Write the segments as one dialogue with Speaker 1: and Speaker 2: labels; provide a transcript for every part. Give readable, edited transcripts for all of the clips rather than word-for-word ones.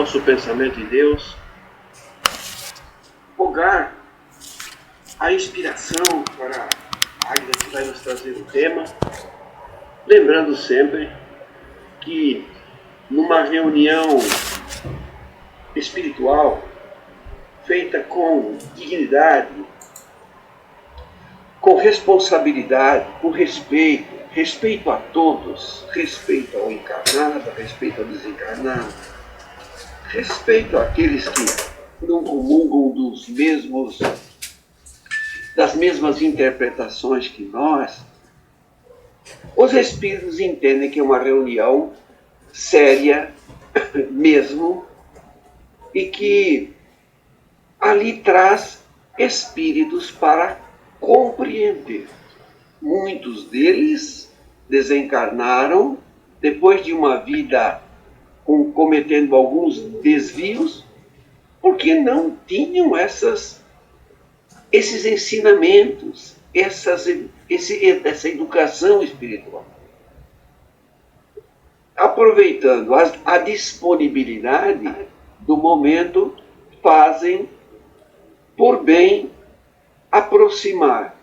Speaker 1: nosso pensamento em Deus, rogar a inspiração para a Águida que vai nos trazer o tema, lembrando sempre que numa reunião espiritual feita com dignidade, com responsabilidade, com respeito a todos, respeito ao encarnado, respeito ao desencarnado, respeito àqueles que não comungam das mesmas interpretações que nós. Os espíritos entendem que é uma reunião séria mesmo e que ali traz espíritos para compreender. Muitos deles desencarnaram depois de uma vida cometendo alguns desvios, porque não tinham esses ensinamentos, essa educação espiritual. Aproveitando a disponibilidade do momento, fazem por bem aproximar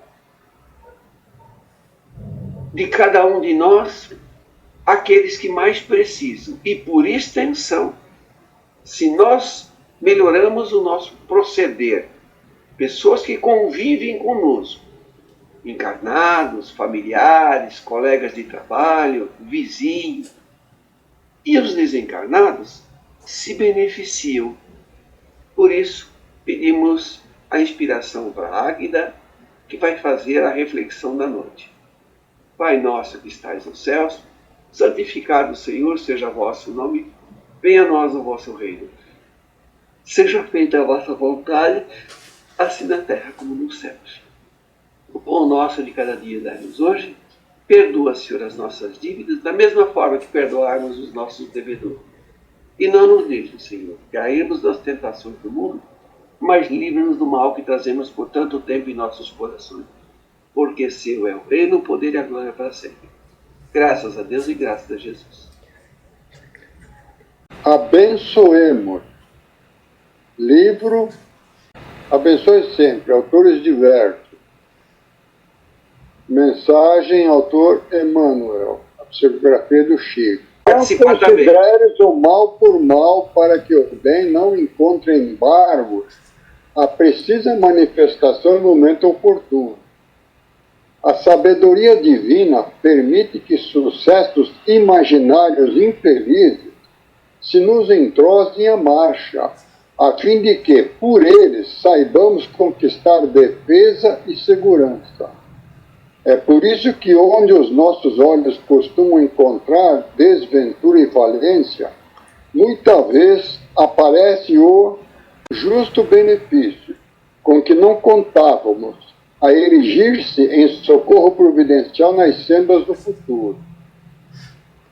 Speaker 1: de cada um de nós aqueles que mais precisam. E por extensão, se nós melhoramos o nosso proceder, pessoas que convivem conosco, encarnados, familiares, colegas de trabalho, vizinhos, e os desencarnados se beneficiam. Por isso, pedimos a inspiração para a Águida, que vai fazer a reflexão da noite. Pai nosso que estais nos céus, santificado Senhor seja o vosso nome, venha a nós o vosso reino. Seja feita a vossa vontade, assim na terra como nos céus. O pão nosso de cada dia dai-nos hoje, perdoa, Senhor, as nossas dívidas, da mesma forma que perdoarmos os nossos devedores. E não nos deixe, Senhor, cairmos nas tentações do mundo, mas livre-nos do mal que trazemos por tanto tempo em nossos corações. Porque seu é o reino, o poder e a glória para sempre. Graças a Deus e graças a Jesus.
Speaker 2: Abençoemos. Livro Abençoe Sempre, autores diversos. Mensagem, autor Emmanuel, a psicografia do Chico. Não consideres o mal por mal, para que o bem não encontre embargo a precisa manifestação no momento oportuno. A sabedoria divina permite que sucessos imaginários infelizes se nos entrosem a marcha, a fim de que, por eles, saibamos conquistar defesa e segurança. É por isso que onde os nossos olhos costumam encontrar desventura e falência, muitas vezes aparece o justo benefício, com que não contávamos, a erigir-se em socorro providencial nas sendas do futuro.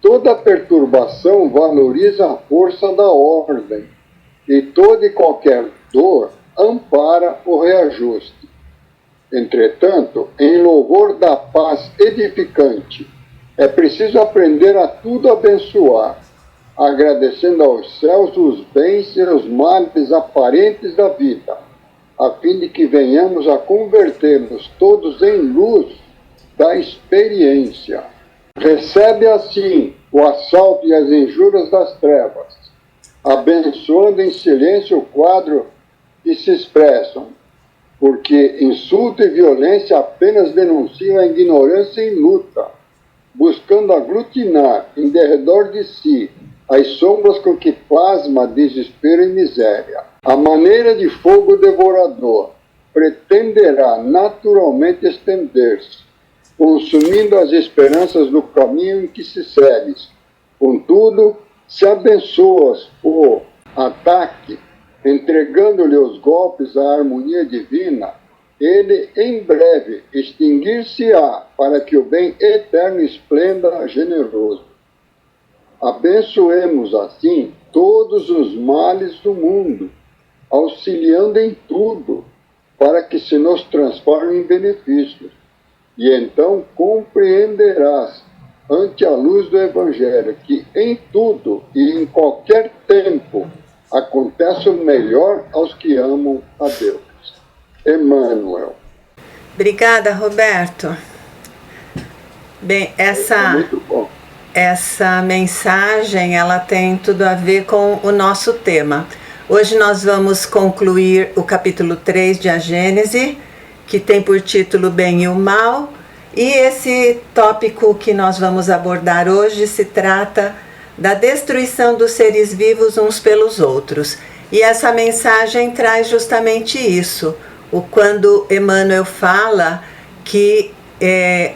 Speaker 2: Toda perturbação valoriza a força da ordem, e toda e qualquer dor ampara o reajuste. Entretanto, em louvor da paz edificante, é preciso aprender a tudo abençoar, agradecendo aos céus os bens e os males aparentes da vida, a fim de que venhamos a converter-nos todos em luz da experiência. Recebe assim o assalto e as injúrias das trevas, abençoando em silêncio o quadro que se expressam, porque insulto e violência apenas denunciam a ignorância em luta, buscando aglutinar em derredor de si as sombras com que plasma desespero e miséria. A maneira de fogo devorador pretenderá naturalmente estender-se, consumindo as esperanças do caminho em que se segues. Contudo, se abençoas o ataque, entregando-lhe os golpes à harmonia divina, ele em breve extinguir-se-á para que o bem eterno esplenda generoso. Abençoemos assim todos os males do mundo, auxiliando em tudo, para que se nos transforme em benefícios. E então compreenderás, ante a luz do Evangelho, que em tudo e em qualquer tempo peço o melhor aos que amam a Deus. Emmanuel.
Speaker 3: Obrigada, Roberto. Bem, essa mensagem, ela tem tudo a ver com o nosso tema. Hoje nós vamos concluir o capítulo 3 de A Gênese, que tem por título Bem e o Mal, e esse tópico que nós vamos abordar hoje se trata da destruição dos seres vivos uns pelos outros. E essa mensagem traz justamente isso, quando Emmanuel fala que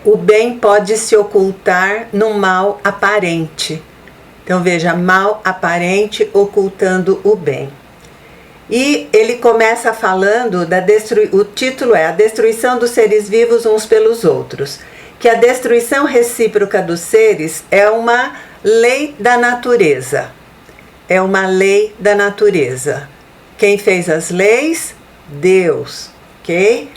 Speaker 3: o bem pode se ocultar no mal aparente. Então veja, mal aparente ocultando o bem. E ele começa falando, o título é A Destruição dos Seres Vivos uns pelos Outros, que a destruição recíproca dos seres é uma lei da natureza. É uma lei da natureza. Quem fez as leis? Deus, ok?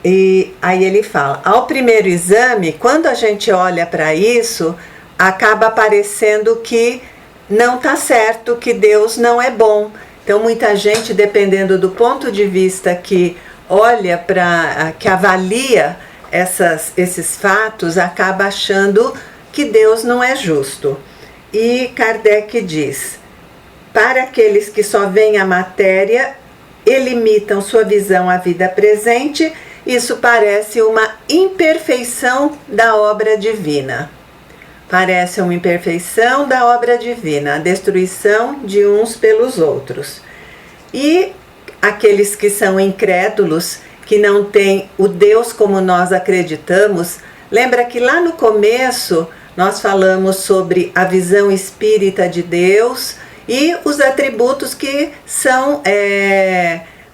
Speaker 3: E aí ele fala, ao primeiro exame, quando a gente olha para isso, acaba parecendo que não está certo, que Deus não é bom. Então muita gente, dependendo do ponto de vista que olha que avalia esses fatos, acaba achando que Deus não é justo. E Kardec diz, para aqueles que só veem a matéria e limitam sua visão à vida presente, isso parece uma imperfeição da obra divina. Parece uma imperfeição da obra divina, a destruição de uns pelos outros. E aqueles que são incrédulos, que não têm o Deus como nós acreditamos, lembra que lá no começo nós falamos sobre a visão espírita de Deus e os atributos que são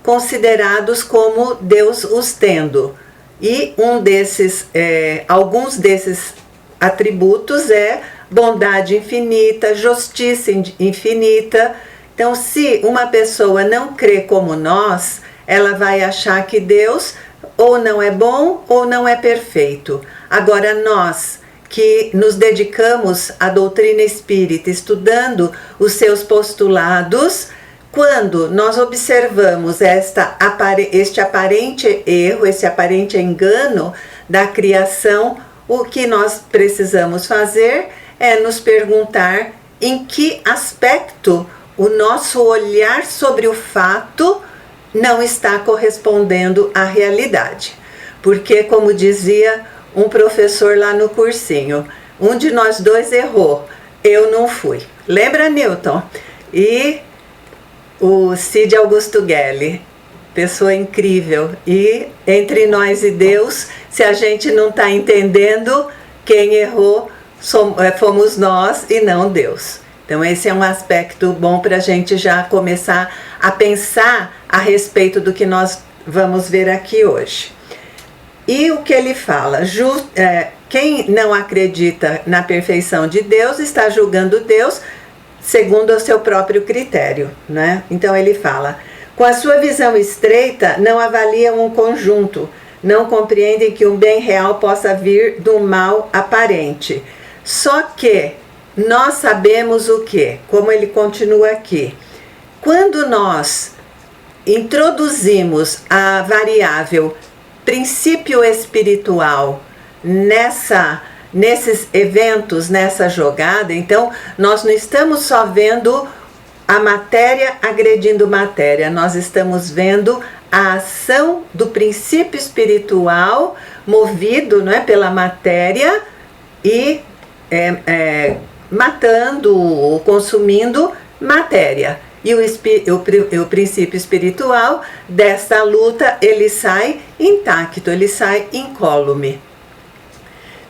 Speaker 3: considerados como Deus os tendo. E alguns desses atributos é bondade infinita, justiça infinita. Então, se uma pessoa não crê como nós, ela vai achar que Deus ou não é bom ou não é perfeito. Agora, nós que nos dedicamos à doutrina espírita, estudando os seus postulados, quando nós observamos este aparente erro, esse aparente engano da criação, o que nós precisamos fazer é nos perguntar em que aspecto o nosso olhar sobre o fato não está correspondendo à realidade. Porque, como dizia um professor lá no cursinho, um de nós dois errou, eu não fui. Lembra, Newton? E o Cid Augusto Gelli, pessoa incrível. E entre nós e Deus, se a gente não está entendendo, quem errou fomos nós e não Deus. Então esse é um aspecto bom para a gente já começar a pensar a respeito do que nós vamos ver aqui hoje. E o que ele fala? Quem não acredita na perfeição de Deus está julgando Deus segundo o seu próprio critério, né? Então ele fala, com a sua visão estreita, não avaliam um conjunto, não compreendem que um bem real possa vir do mal aparente. Só que nós sabemos o quê? Como ele continua aqui. Quando nós introduzimos a variável princípio espiritual nesses eventos, nessa jogada, então nós não estamos só vendo a matéria agredindo matéria, nós estamos vendo a ação do princípio espiritual movido, não é, pela matéria e matando ou consumindo matéria. E o princípio espiritual dessa luta, ele sai intacto, ele sai incólume.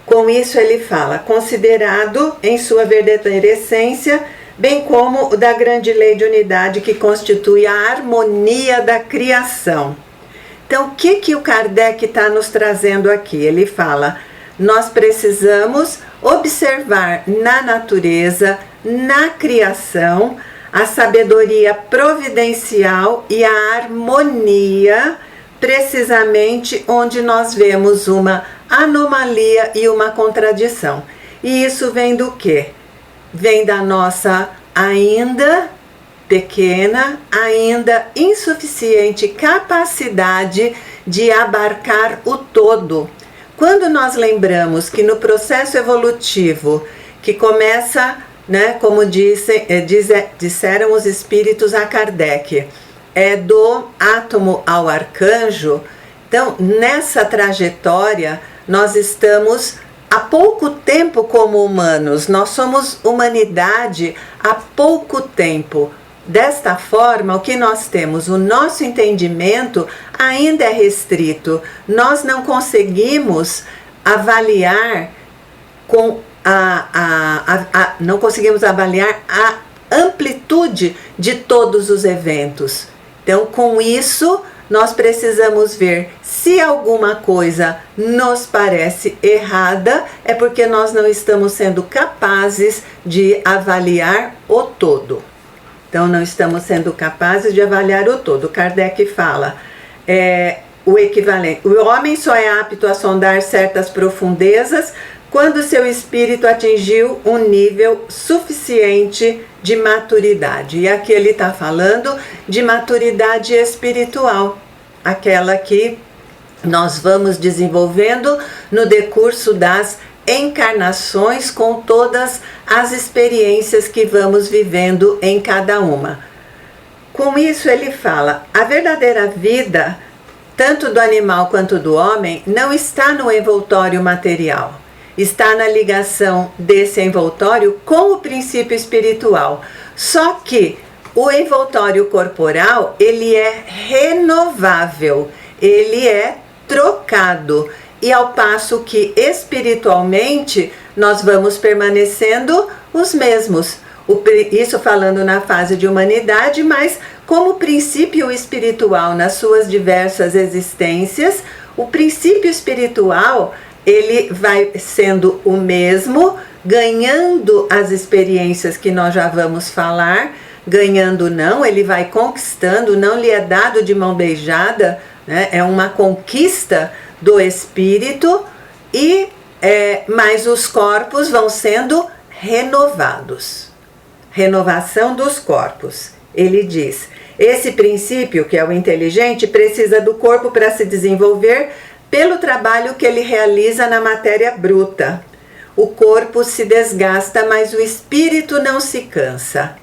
Speaker 3: Com isso ele fala, considerado em sua verdadeira essência, bem como o da grande lei de unidade que constitui a harmonia da criação. Então, o que o Kardec está nos trazendo aqui? Ele fala, nós precisamos observar na natureza, na criação, a sabedoria providencial e a harmonia, precisamente onde nós vemos uma anomalia e uma contradição. E isso vem do quê? Vem da nossa ainda pequena, ainda insuficiente capacidade de abarcar o todo. Quando nós lembramos que no processo evolutivo, que começa, né, como disseram os espíritos a Kardec, do átomo ao arcanjo, então nessa trajetória nós estamos há pouco tempo como humanos, nós somos humanidade há pouco tempo. Desta forma, o que nós temos? O nosso entendimento ainda é restrito. Nós não conseguimos avaliar não conseguimos avaliar a amplitude de todos os eventos. Então, com isso, nós precisamos ver se alguma coisa nos parece errada, é porque nós não estamos sendo capazes de avaliar o todo. Então, não estamos sendo capazes de avaliar o todo. Kardec fala, o equivalente. O homem só é apto a sondar certas profundezas quando seu espírito atingiu um nível suficiente de maturidade. E aqui ele está falando de maturidade espiritual, aquela que nós vamos desenvolvendo no decurso das encarnações, com todas as experiências que vamos vivendo em cada uma. Com isso ele fala, a verdadeira vida, tanto do animal quanto do homem, não está no envoltório material, está na ligação desse envoltório com o princípio espiritual. Só que o envoltório corporal, ele é renovável, ele é trocado, e ao passo que espiritualmente nós vamos permanecendo os mesmos. Isso falando na fase de humanidade, mas como princípio espiritual nas suas diversas existências, o princípio espiritual ele vai sendo o mesmo, ganhando as experiências que nós já vamos falar. Ganhando não, ele vai conquistando, não lhe é dado de mão beijada, né? É uma conquista do espírito, mas os corpos vão sendo renovados. Renovação dos corpos. Ele diz, esse princípio, que é o inteligente, precisa do corpo para se desenvolver pelo trabalho que ele realiza na matéria bruta. O corpo se desgasta, mas o espírito não se cansa.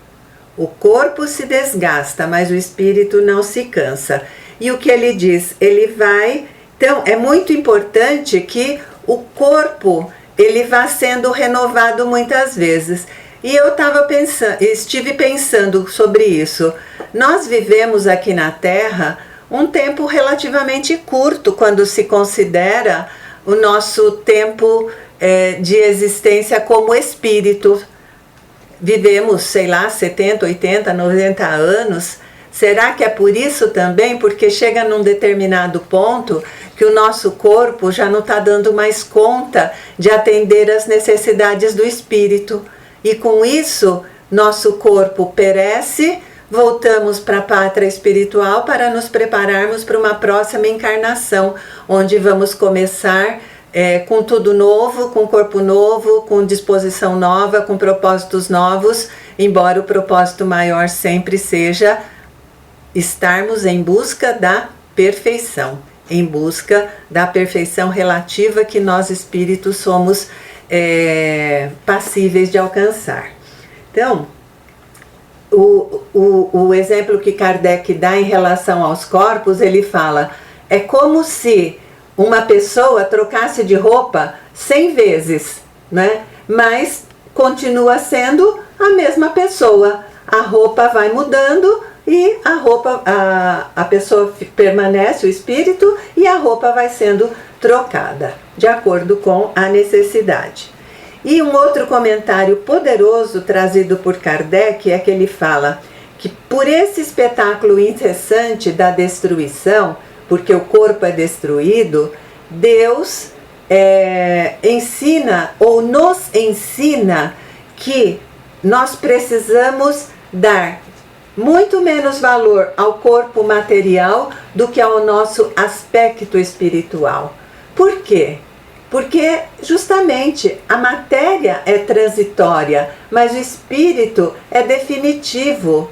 Speaker 3: O corpo se desgasta, mas o espírito não se cansa. E o que ele diz? Ele vai... Então, é muito importante que o corpo ele vá sendo renovado muitas vezes. E eu estive pensando sobre isso. Nós vivemos aqui na Terra um tempo relativamente curto quando se considera o nosso tempo de existência como espírito. Vivemos, 70, 80, 90 anos. Será que é por isso também? Porque chega num determinado ponto que o nosso corpo já não está dando mais conta de atender às necessidades do espírito. E com isso, nosso corpo perece, voltamos para a pátria espiritual para nos prepararmos para uma próxima encarnação, onde vamos começar com tudo novo, com corpo novo, com disposição nova, com propósitos novos, embora o propósito maior sempre seja estarmos em busca da perfeição, em busca da perfeição relativa que nós espíritos somos passíveis de alcançar. Então, o exemplo que Kardec dá em relação aos corpos, ele fala, é como se uma pessoa trocasse de roupa 100 vezes, né? Mas continua sendo a mesma pessoa. A roupa vai mudando e a pessoa permanece, o espírito, e a roupa vai sendo trocada, de acordo com a necessidade. E um outro comentário poderoso trazido por Kardec é que ele fala que por esse espetáculo incessante da destruição, porque o corpo é destruído, Deus ensina ou nos ensina que nós precisamos dar muito menos valor ao corpo material do que ao nosso aspecto espiritual. Por quê? Porque justamente a matéria é transitória, mas o espírito é definitivo.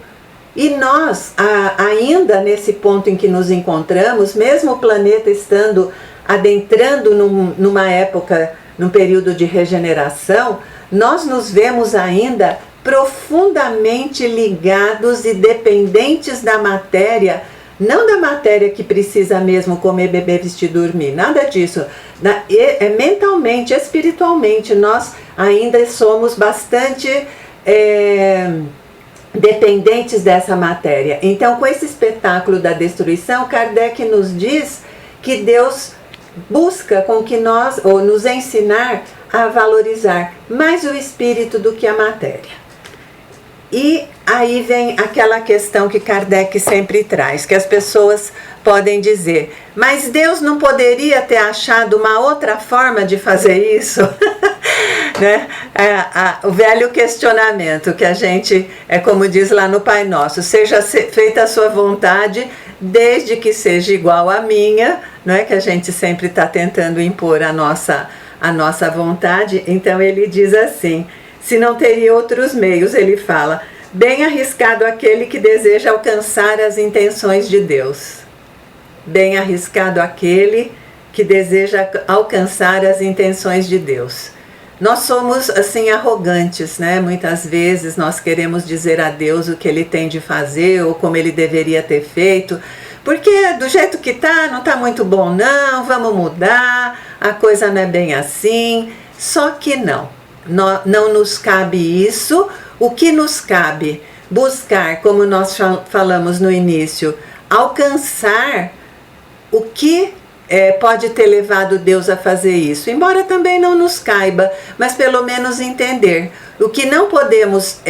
Speaker 3: E nós, ainda nesse ponto em que nos encontramos, mesmo o planeta estando adentrando numa época, num período de regeneração, nós nos vemos ainda profundamente ligados e dependentes da matéria, não da matéria que precisa mesmo comer, beber, vestir, dormir, nada disso. Mentalmente, espiritualmente, nós ainda somos bastante dependentes dessa matéria. Então, com esse espetáculo da destruição, Kardec nos diz que Deus busca com que nós, ou nos ensinar a valorizar mais o espírito do que a matéria. E aí vem aquela questão que Kardec sempre traz, que as pessoas podem dizer, mas Deus não poderia ter achado uma outra forma de fazer isso? Né? O velho questionamento que a gente, como diz lá no Pai Nosso, seja feita a sua vontade, desde que seja igual à minha, não é? Que a gente sempre está tentando impor a nossa vontade. Então ele diz assim, se não teria outros meios, ele fala, bem arriscado aquele que deseja alcançar as intenções de Deus. Bem arriscado aquele que deseja alcançar as intenções de Deus. Nós somos assim arrogantes, né? Muitas vezes nós queremos dizer a Deus o que Ele tem de fazer ou como Ele deveria ter feito, porque do jeito que tá, não tá muito bom não, vamos mudar, a coisa não é bem assim. Só que não nos cabe isso. O que nos cabe? Buscar, como nós falamos no início, alcançar o que pode ter levado Deus a fazer isso, embora também não nos caiba, mas pelo menos entender. O que não podemos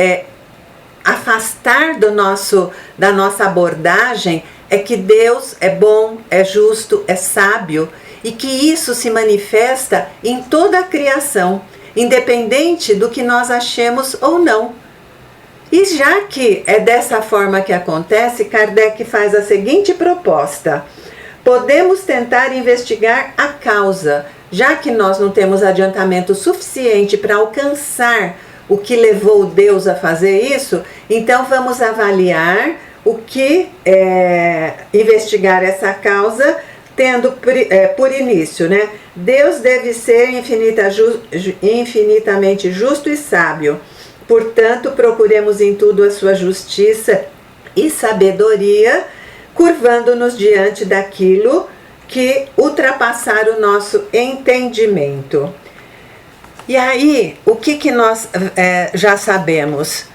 Speaker 3: afastar da nossa abordagem é que Deus é bom, é justo, é sábio, e que isso se manifesta em toda a criação, independente do que nós achemos ou não. E já que é dessa forma que acontece, Kardec faz a seguinte proposta: podemos tentar investigar a causa, já que nós não temos adiantamento suficiente para alcançar o que levou Deus a fazer isso, então vamos avaliar o que investigar essa causa, tendo por início, né? Deus deve ser infinitamente justo e sábio. Portanto, procuremos em tudo a sua justiça e sabedoria, curvando-nos diante daquilo que ultrapassar o nosso entendimento. E aí, o que nós já sabemos?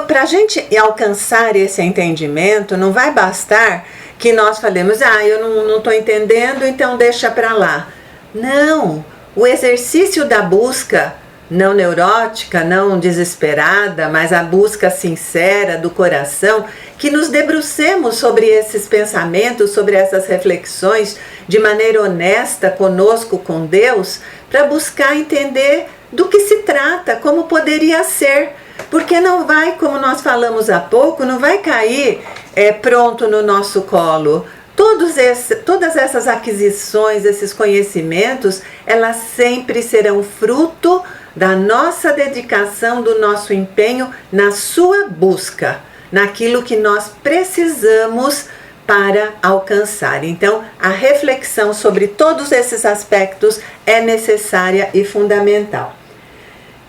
Speaker 3: Para a gente alcançar esse entendimento, não vai bastar que nós falemos, eu não estou entendendo, então deixa para lá. Não, o exercício da busca, não neurótica, não desesperada, mas a busca sincera do coração, que nos debrucemos sobre esses pensamentos, sobre essas reflexões, de maneira honesta conosco, com Deus, para buscar entender do que se trata, como poderia ser, porque não vai, como nós falamos há pouco, não vai cair pronto no nosso colo. Todas essas aquisições, esses conhecimentos, elas sempre serão fruto da nossa dedicação, do nosso empenho na sua busca, naquilo que nós precisamos para alcançar. Então, a reflexão sobre todos esses aspectos é necessária e fundamental.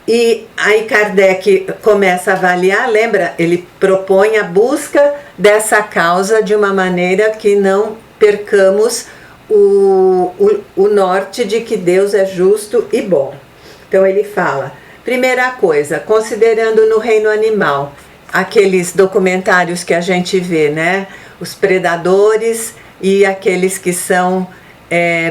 Speaker 3: E aí Kardec começa a avaliar, lembra? Ele propõe a busca dessa causa de uma maneira que não percamos o norte de que Deus é justo e bom. Então ele fala, primeira coisa, considerando no reino animal, aqueles documentários que a gente vê, né? Os predadores e aqueles que são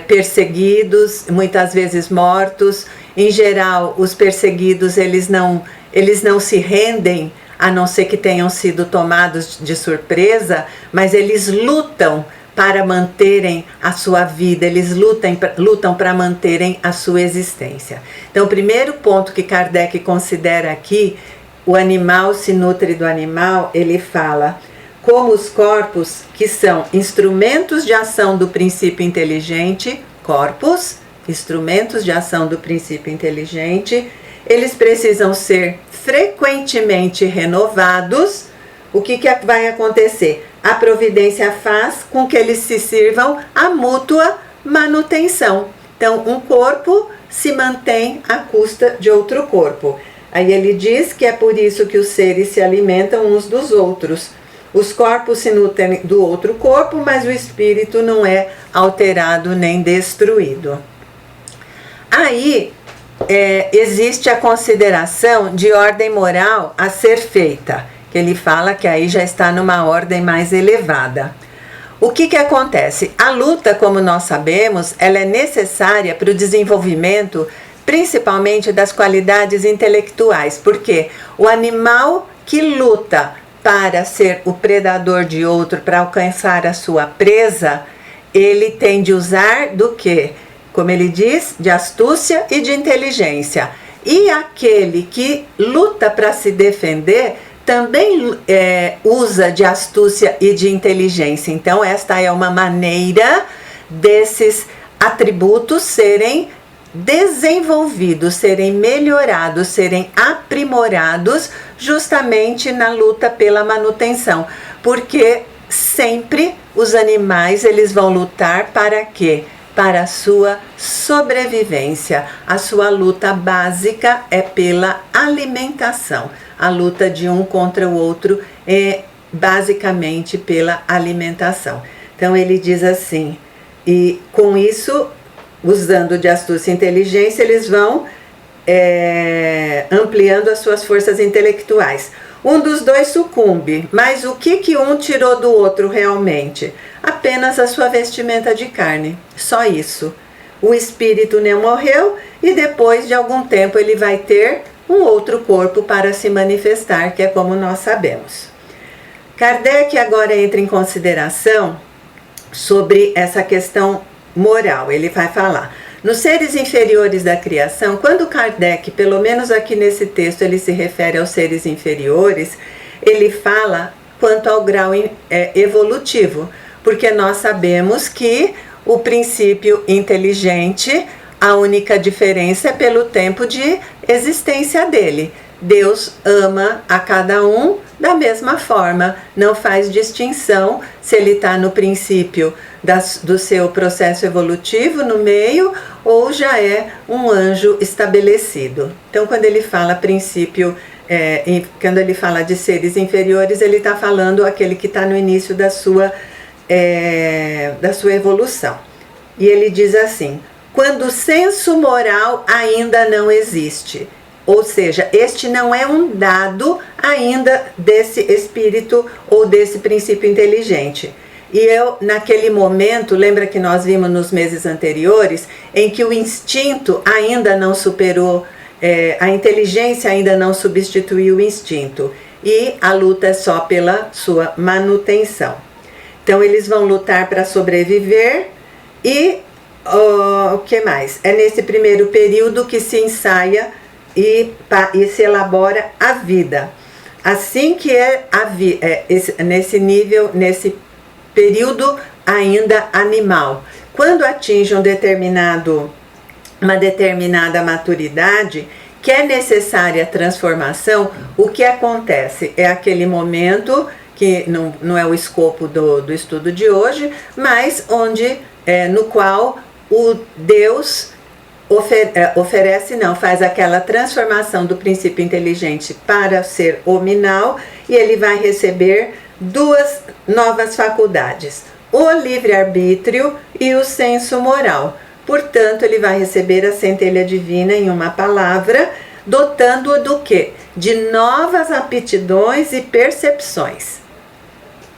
Speaker 3: perseguidos, muitas vezes mortos. Em geral, os perseguidos, eles não se rendem, a não ser que tenham sido tomados de surpresa, mas eles lutam para manterem a sua vida, eles lutam para manterem a sua existência. Então, o primeiro ponto que Kardec considera aqui, o animal se nutre do animal, ele fala, como os corpos que são instrumentos de ação do princípio inteligente, corpos, instrumentos de ação do princípio inteligente, eles precisam ser frequentemente renovados o que vai acontecer? A providência faz com que eles se sirvam à mútua manutenção. Então, um corpo se mantém à custa de outro corpo. Aí ele diz que é por isso que os seres se alimentam uns dos outros. Os corpos se nutrem do outro corpo, mas o espírito não é alterado nem destruído. Aí existe a consideração de ordem moral a ser feita, que ele fala que aí já está numa ordem mais elevada. O que acontece? A luta, como nós sabemos, ela é necessária para o desenvolvimento, principalmente das qualidades intelectuais, porque o animal que luta para ser o predador de outro, para alcançar a sua presa, ele tem de usar do quê? Como ele diz, de astúcia e de inteligência. E aquele que luta para se defender também usa de astúcia e de inteligência. Então, esta é uma maneira desses atributos serem desenvolvidos, serem melhorados, serem aprimorados justamente na luta pela manutenção. Porque sempre os animais eles vão lutar para quê? Para a sua sobrevivência. A sua luta básica é pela alimentação. A luta de um contra o outro é basicamente pela alimentação. Então ele diz assim, e com isso, usando de astúcia e inteligência, eles vão ampliando as suas forças intelectuais. Um dos dois sucumbe, mas o que um tirou do outro realmente? Apenas a sua vestimenta de carne, só isso. O espírito não morreu e depois de algum tempo ele vai ter um outro corpo para se manifestar, que é como nós sabemos. Kardec agora entra em consideração sobre essa questão moral. Ele vai falar nos seres inferiores da criação. Quando Kardec, pelo menos aqui nesse texto, ele se refere aos seres inferiores, ele fala quanto ao grau evolutivo, porque nós sabemos que o princípio inteligente, a única diferença é pelo tempo de existência dele. Deus ama a cada um da mesma forma, não faz distinção se ele está no princípio do seu processo evolutivo, no meio, ou já é um anjo estabelecido. Então, quando ele fala princípio, quando ele fala de seres inferiores, ele está falando aquele que está no início da sua evolução. E ele diz assim, quando o senso moral ainda não existe, ou seja, este não é um dado ainda desse espírito ou desse princípio inteligente. E eu, naquele momento, lembra que nós vimos nos meses anteriores, em que o instinto ainda não superou, a inteligência ainda não substituiu o instinto. E a luta é só pela sua manutenção. Então, eles vão lutar para sobreviver e o que mais? É nesse primeiro período que se ensaia e se elabora a vida. Assim que nesse nível, nesse período ainda animal. Quando atinge uma determinada maturidade, que é necessária a transformação, o que acontece? É aquele momento que não é o escopo do estudo de hoje, mas no qual o Deus faz aquela transformação do princípio inteligente para ser hominal, e ele vai receber duas novas faculdades, o livre-arbítrio e o senso moral. Portanto, ele vai receber a centelha divina em uma palavra, dotando-o do quê? De novas aptidões e percepções.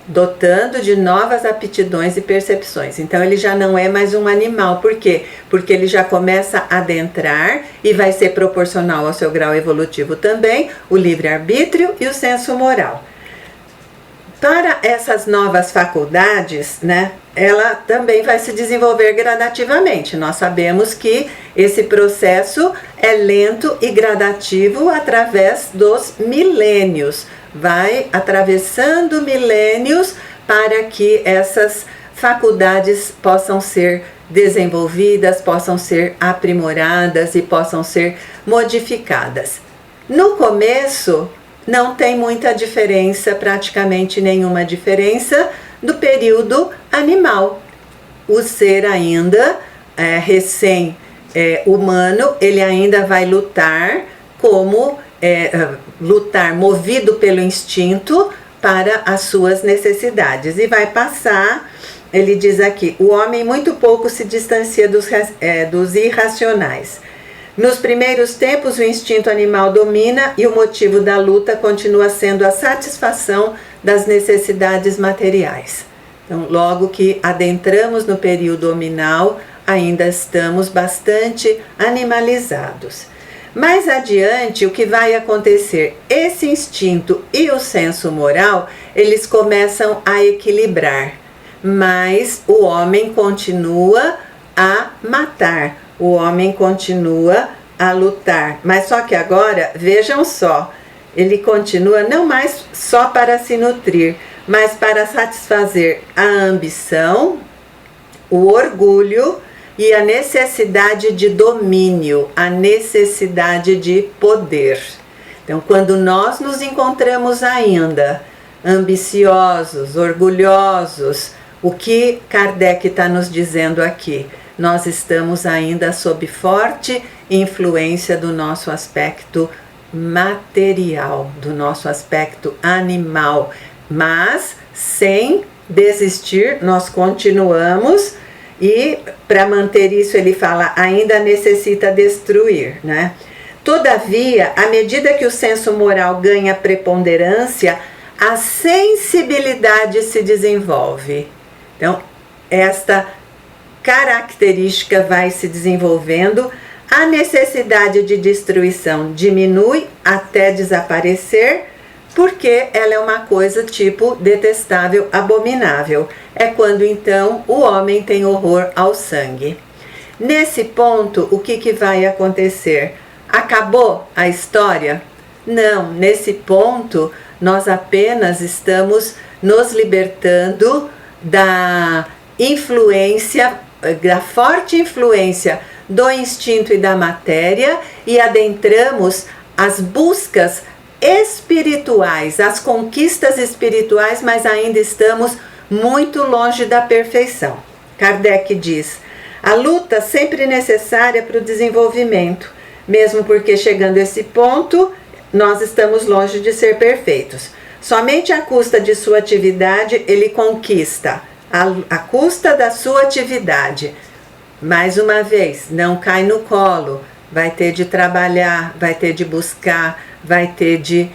Speaker 3: Dotando de novas aptidões e percepções. Então ele já não é mais um animal. Por quê? Porque ele já começa a adentrar e vai ser proporcional ao seu grau evolutivo também, o livre-arbítrio e o senso moral. Para essas novas faculdades, ela também vai se desenvolver gradativamente. Nós sabemos que esse processo é lento e gradativo através dos milênios. Vai atravessando milênios para que essas faculdades possam ser desenvolvidas, possam ser aprimoradas e possam ser modificadas. No começo, não tem muita diferença, praticamente nenhuma diferença, do período animal. O ser ainda recém-humano, ele ainda vai lutar lutar movido pelo instinto para as suas necessidades. E vai passar, ele diz aqui, o homem muito pouco se distancia dos irracionais. Nos primeiros tempos, o instinto animal domina e o motivo da luta continua sendo a satisfação das necessidades materiais. Então, logo que adentramos no período hominal, ainda estamos bastante animalizados. Mais adiante, o que vai acontecer? Esse instinto e o senso moral, eles começam a equilibrar, mas o homem continua a matar, o homem continua a lutar. Mas só que agora, vejam só, ele continua não mais só para se nutrir, mas para satisfazer a ambição, o orgulho e a necessidade de domínio, a necessidade de poder. Então, quando nós nos encontramos ainda ambiciosos, orgulhosos, o que Kardec está nos dizendo aqui? Nós estamos ainda sob forte influência do nosso aspecto material, do nosso aspecto animal, mas sem desistir, nós continuamos. E para manter isso, ele fala, ainda necessita destruir, né? Todavia, à medida que o senso moral ganha preponderância, a sensibilidade se desenvolve. Então, esta característica vai se desenvolvendo, a necessidade de destruição diminui até desaparecer, porque ela é uma coisa tipo detestável, abominável. É quando então o homem tem horror ao sangue. Nesse ponto, o que vai acontecer? Acabou a história? Não, nesse ponto nós apenas estamos nos libertando da influência, da forte influência do instinto e da matéria e adentramos as buscas espirituais, as conquistas espirituais, mas ainda estamos muito longe da perfeição. Kardec diz, a luta sempre necessária para o desenvolvimento, mesmo porque chegando a esse ponto, nós estamos longe de ser perfeitos. Somente à custa de sua atividade ele conquista, à custa da sua atividade. Mais uma vez, não cai no colo, vai ter de trabalhar, vai ter de buscar, vai ter de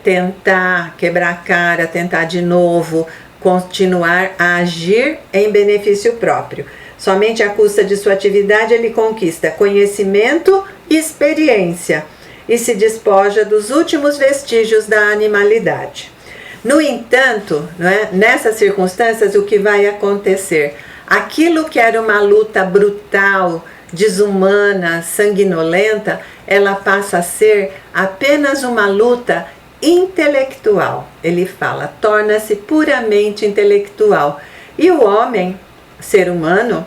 Speaker 3: tentar quebrar a cara, tentar de novo, continuar a agir em benefício próprio. Somente à custa de sua atividade ele conquista conhecimento e experiência e se despoja dos últimos vestígios da animalidade. No entanto, nessas circunstâncias, o que vai acontecer? Aquilo que era uma luta brutal, desumana, sanguinolenta, ela passa a ser apenas uma luta intelectual. Ele fala, torna-se puramente intelectual. E o homem, ser humano,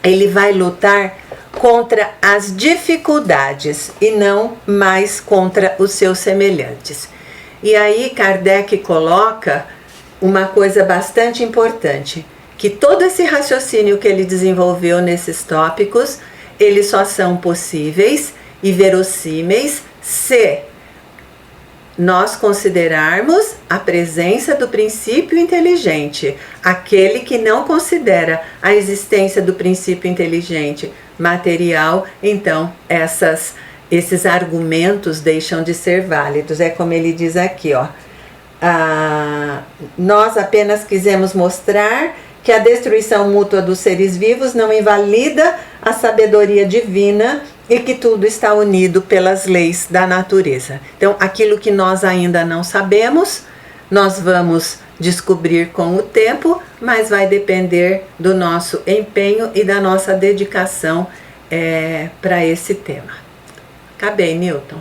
Speaker 3: ele vai lutar contra as dificuldades e não mais contra os seus semelhantes. E aí Kardec coloca uma coisa bastante importante, que todo esse raciocínio que ele desenvolveu nesses tópicos, eles só são possíveis e verossímeis se nós considerarmos a presença do princípio inteligente. Aquele que não considera a existência do princípio inteligente material, então esses argumentos deixam de ser válidos. É como ele diz aqui, ó. Nós apenas quisemos mostrar que a destruição mútua dos seres vivos não invalida a sabedoria divina e que tudo está unido pelas leis da natureza. Então, aquilo que nós ainda não sabemos, nós vamos descobrir com o tempo, mas vai depender do nosso empenho e da nossa dedicação para esse tema. Acabei, Newton.